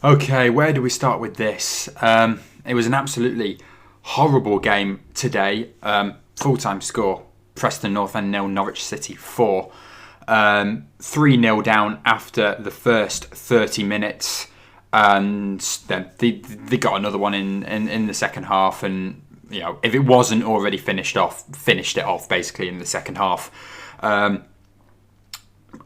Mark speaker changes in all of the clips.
Speaker 1: Okay, where do we start with this? It was an absolutely horrible game today. Full-time score, Preston North End 0, Norwich City 4. 3-0 down after the first 30 minutes. And then they got another one in the second half. And, if it wasn't already finished it off basically in the second half. I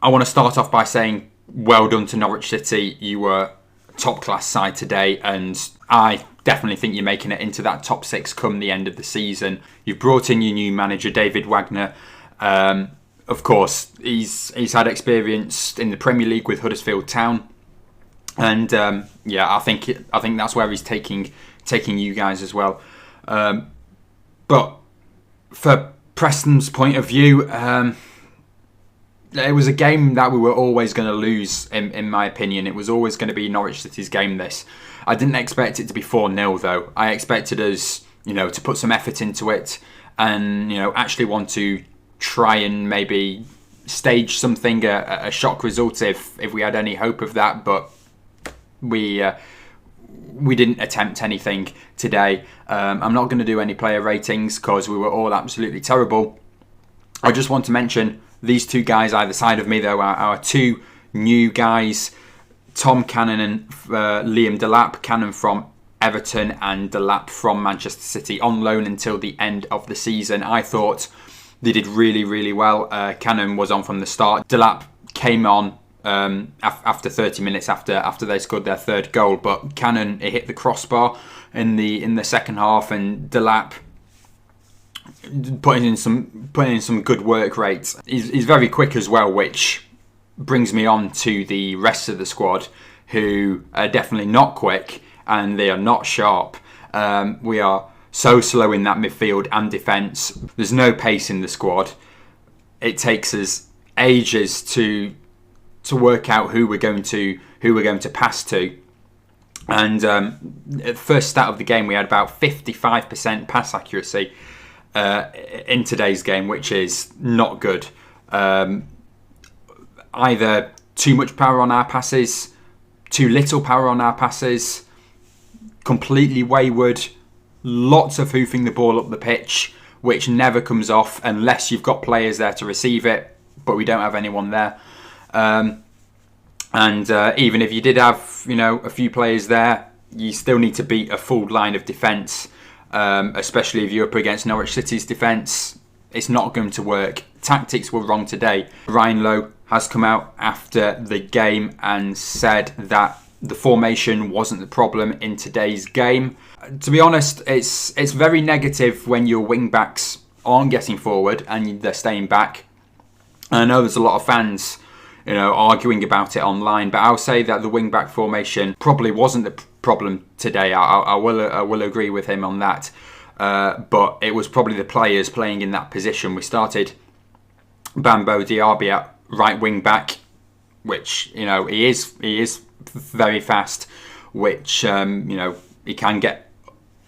Speaker 1: want to start off by saying well done to Norwich City. You were top class side today, and I definitely think you're making it into that top six come the end of the season. You've brought in your new manager, David Wagner. Of course, he's had experience in the Premier League with Huddersfield Town, and I think that's where he's taking you guys as well. But for Preston's point of view, it was a game that we were always going to lose, in my opinion. It was always going to be Norwich City's game, this. I didn't expect it to be 4-0, though. I expected us, to put some effort into it and, actually want to try and maybe stage something, a shock result if we had any hope of that. But we didn't attempt anything today. I'm not going to do any player ratings because we were all absolutely terrible. I just want to mention these two guys either side of me, though, are our two new guys, Tom Cannon and Liam Delap. Cannon from Everton and Delap from Manchester City, on loan until the end of the season. I thought they did really, really well. Cannon was on from the start. Delap came on after 30 minutes after they scored their third goal, but Cannon hit the crossbar in the second half, and Delap putting in some good work rates. He's very quick as well, which brings me on to the rest of the squad, who are definitely not quick and they are not sharp. We are so slow in that midfield and defence. There's no pace in the squad. It takes us ages to work out who we're going to pass to. And at the first start of the game, we had about 55% pass accuracy in today's game, which is not good. Either too much power on our passes, too little power on our passes, completely wayward, lots of hoofing the ball up the pitch, which never comes off unless you've got players there to receive it, but we don't have anyone there. And even if you did have, a few players there, you still need to beat a full line of defence. Especially if you're up against Norwich City's defence, it's not going to work. Tactics were wrong today. Ryan Lowe has come out after the game and said that the formation wasn't the problem in today's game. To be honest, it's very negative when your wing backs aren't getting forward and they're staying back. I know there's a lot of fans, arguing about it online, but I'll say that the wing back formation probably wasn't the problem today. I will agree with him on that. But it was probably the players playing in that position. We started Bambo Diaby at right wing back, which he is very fast, which he can get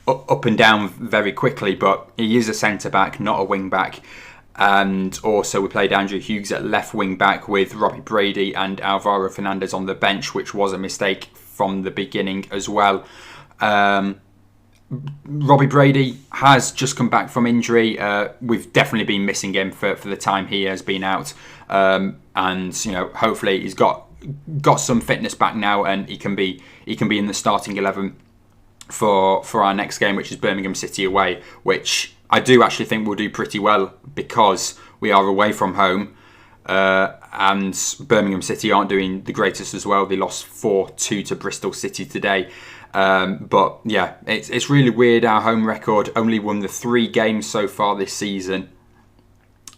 Speaker 1: up and down very quickly, but he is a centre back, not a wing back. And also we played Andrew Hughes at left wing back with Robbie Brady and Alvaro Fernandez on the bench, which was a mistake from the beginning as well. Robbie Brady has just come back from injury. We've definitely been missing him for the time he has been out. And hopefully he's got some fitness back now, and he can be in the starting 11 for our next game, which is Birmingham City away, which I do actually think we'll do pretty well because we are away from home. And Birmingham City aren't doing the greatest as well. They lost 4-2 to Bristol City today. But yeah, it's really weird. Our home record, only won the 3 games so far this season.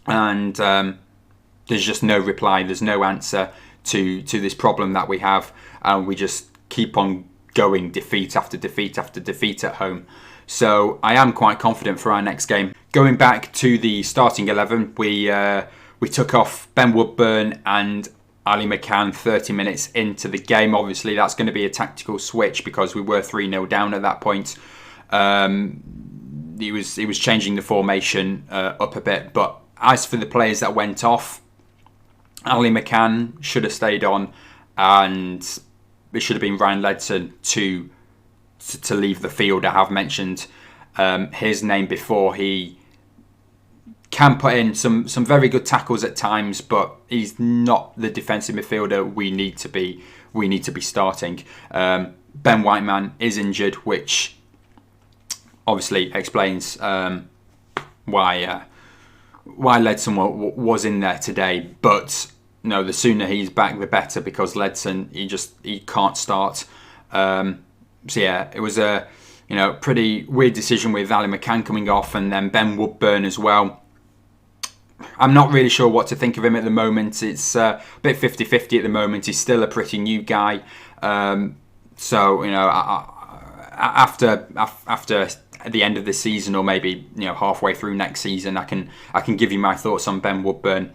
Speaker 1: And there's just no reply. There's no answer to this problem that we have. And we just keep on going defeat after defeat after defeat at home. So I am quite confident for our next game. Going back to the starting 11, we took off Ben Woodburn and Ali McCann 30 minutes into the game. Obviously, that's going to be a tactical switch because we were 3-0 down at that point. He was changing the formation up a bit. But as for the players that went off, Ali McCann should have stayed on, and been Ryan Ledson to leave the field. I have mentioned his name before. He can put in some very good tackles at times, but he's not the defensive midfielder we need to be starting. Ben Whiteman is injured, which obviously explains why Ledson was in there today. But no, the sooner he's back, the better, because Ledson he can't start. So yeah, it was a pretty weird decision with Ali McCann coming off, and then Ben Woodburn as well. I'm not really sure what to think of him at the moment. It's a bit 50-50 at the moment. He's still a pretty new guy. So after the end of the season, or maybe halfway through next season, I can give you my thoughts on Ben Woodburn.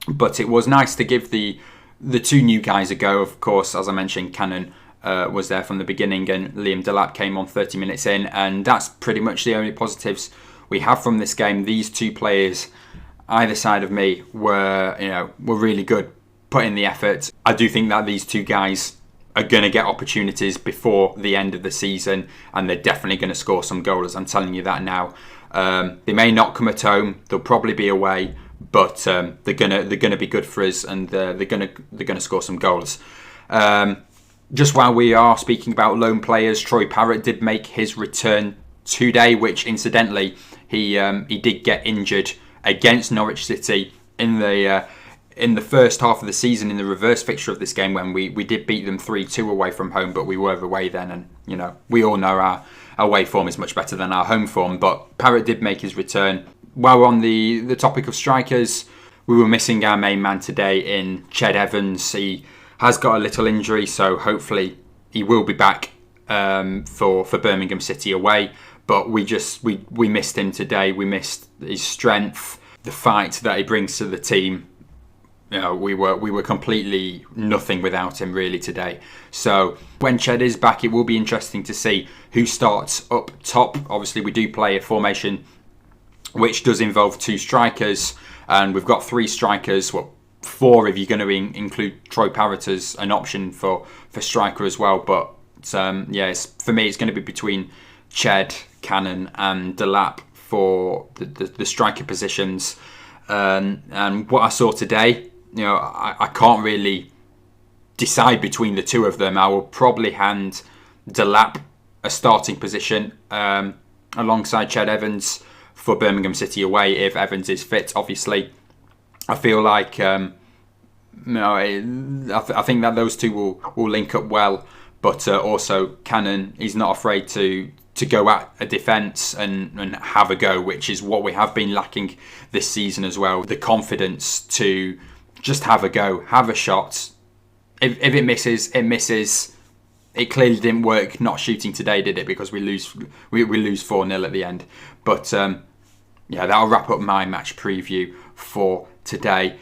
Speaker 1: But it was nice to give the two new guys a go. Of course, as I mentioned, Cannon was there from the beginning, and Liam Delap came on 30 minutes in, and that's pretty much the only positives we have from this game. These two players, either side of me, were really good, put in the effort. I do think that these two guys are going to get opportunities before the end of the season, and they're definitely going to score some goals. I'm telling you that now. They may not come at home; they'll probably be away, but they're gonna be good for us, and they're gonna score some goals. Just while we are speaking about lone players, Troy Parrott did make his return today, which incidentally he did get injured against Norwich City in the first half of the season, in the reverse fixture of this game, when we did beat them 3-2 away from home, but we were away then, and we all know our away form is much better than our home form. But Parrott did make his return. While we're on the topic of strikers, we were missing our main man today in Ched Evans. He has got a little injury, so hopefully he will be back for Birmingham City away. But we missed him today. We missed his strength, the fight that he brings to the team. We were completely nothing without him really today. So when Ched is back, it will be interesting to see who starts up top. Obviously, we do play a formation which does involve two strikers, and we've got three strikers. Well, four if you're going to include Troy Parrott as an option for striker as well. But for me, it's going to be between Ched, Cannon and Delap for the striker positions. And what I saw today, I can't really decide between the two of them. I will probably hand Delap a starting position alongside Ched Evans for Birmingham City away, if Evans is fit, obviously. I feel like I think that those two will link up well, but also Cannon, he's not afraid to go at a defence and have a go, which is what we have been lacking this season as well. The confidence to just have a go, have a shot. If it misses, it misses. It clearly didn't work not shooting today, did it? Because we lose 4-0 at the end. But that'll wrap up my match preview for today.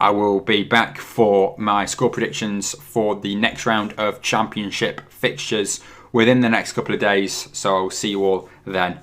Speaker 1: I will be back for my score predictions for the next round of Championship fixtures within the next couple of days. So I'll see you all then.